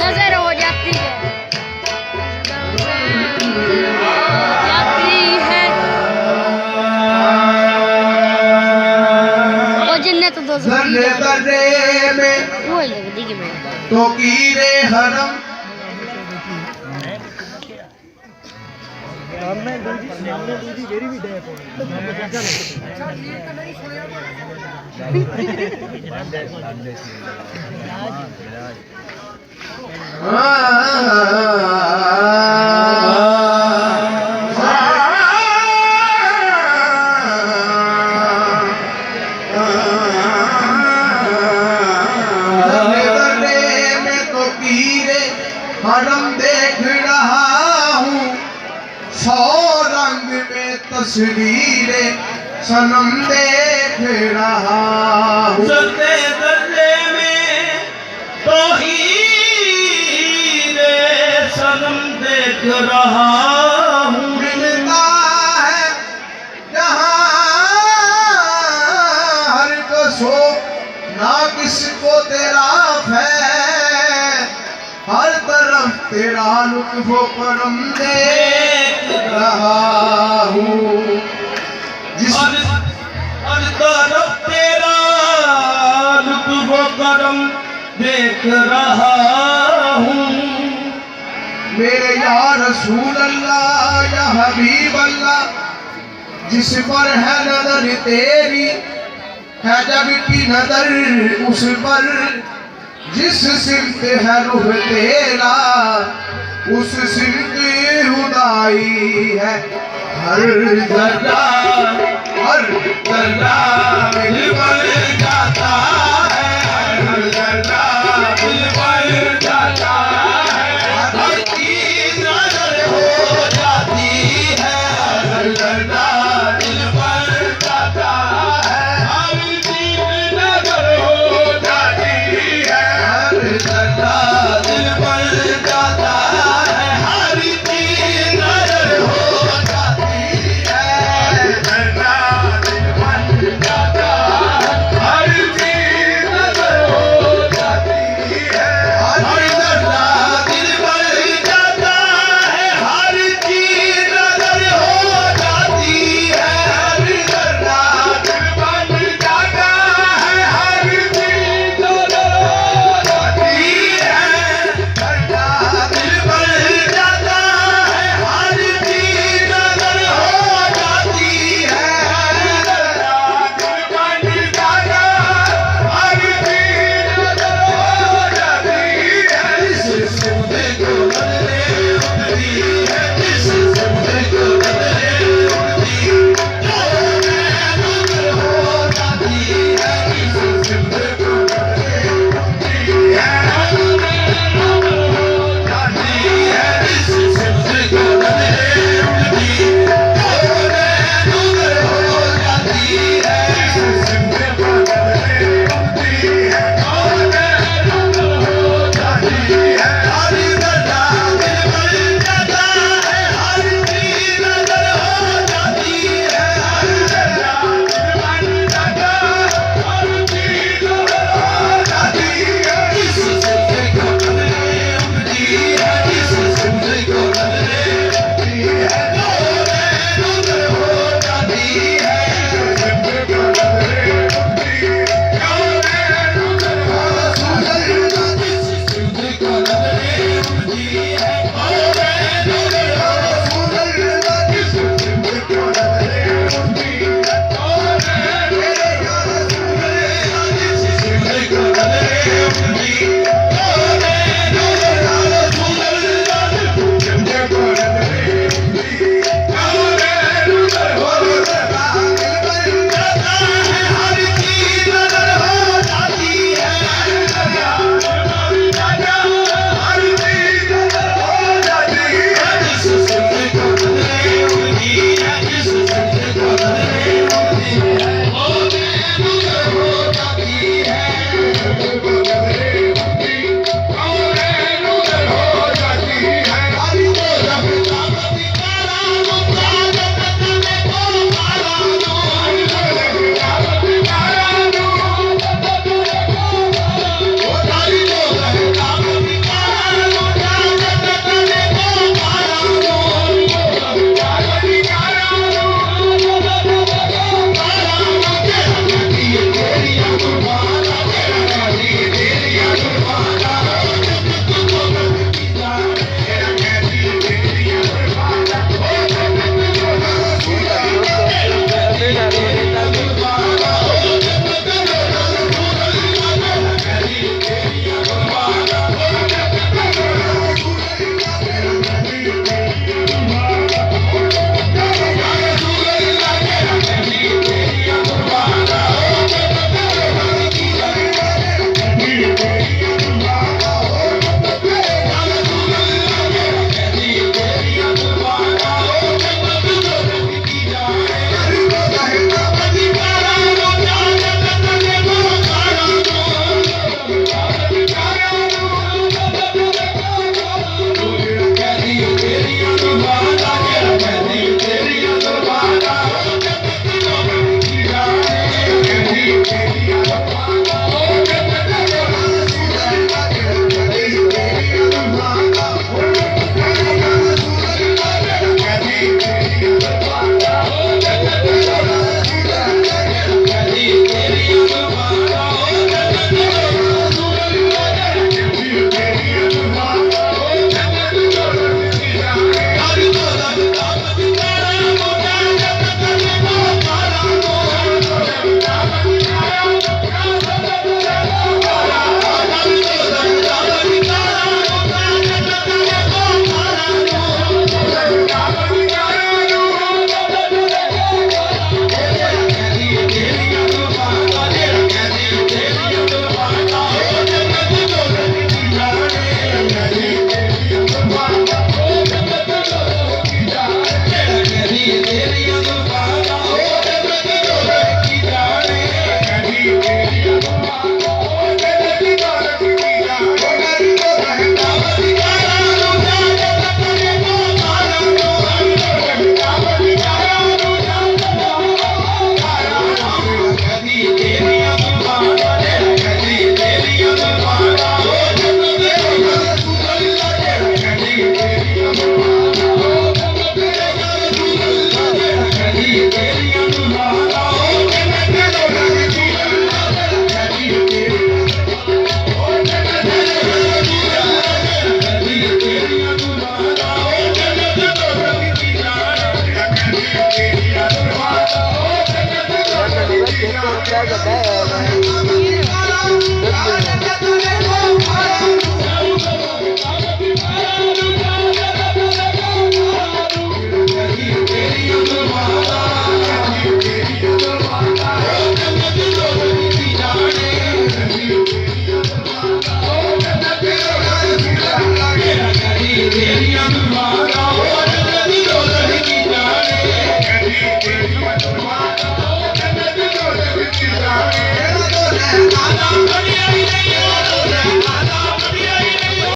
नजर हो जाती है वो जन्नत तो ज़र्रे ज़र्रे में वो लगती कि मैं तो कीरे हरम हरम देख रहा हूँ, 100 रंग में तस्वीरें सनम देख रहा हूँ। ज़र्रे ज़र्रे में तौहीरे सनम देख रहा हूँ। मिलता है जहाँ हर कसो ना किसको तेरा फैल, हर तरफ तेरा लुत्फ़ करम देख रहा हूँ। हर तरफ तेरा लुत्फ़ करम देख रहा हूँ। मेरे या रसूल अल्लाह या हबीब अल्लाह, जिस पर है नजर तेरी है जब की नजर उस पर, जिस सिमत है रुख तेरा उस सिमत हुदाई है। हर जर्रा दिल पर जाता है, हर जर्रा दिल पर जाता है। हर चीज नजर हो जाती है, हर जर्रा दिल पर जाता है। हर चीज नजर हो जाती है, हर जर्रा दिल पर जाता है। हर चीज नजर हो जाती है, जर्रा दिल पर जाता है। हर चीज नजर हो जाती है, हर जर्रा दिल पर जाता है। हर चीज नजर हो जाती है, हर जर्रा दिल पर जाता है। हर चीज नजर हो जाती है, जर्रा दिल पर जाता है। हर चीज नजर हो जाती है, जर्रा दिल पर जाता है। हर चीज नजर हो जाती है। जिस सिमत को नजरें उठती है, जिस सिमत को नजरें उठती है, नजर हो जाती है। जिस सिमत को नजरें उठती है, नजर हो जाती है। जिस सिमत को नजरें उठती है, नजर हो जाती है। जिस सिमत को नजरें उठती है, नजर हो जाती है। हर जर्रा दिल पर जाता है, हर चीज नजर हो जाती है। हर जर्रा दिल पर जाता है, हर चीज नजर हो जाती है। जिस सिमत को नजरें उठती है, जिस सिमत को नजरें उठती है, नजर हो जाती है। जिस सिमत को नजरें उठती है, नजर हो जाती है। जिस सिमत को नजरें उठती है, नजर हो जाती है। जिस सिमत को नजरें उठती है, मेरे या रसूल अल्लाह, जिस सिमत को नजरें उठती है, नजर या रसूल अल्लाह, जिस सिमत को नजरें उठती है, नजर हो जर्रा दिल पर जाता है। हर चीज नजर हो जाती है, जर्रा दिल पर जाता है। हर चीज नजर हो Thank you.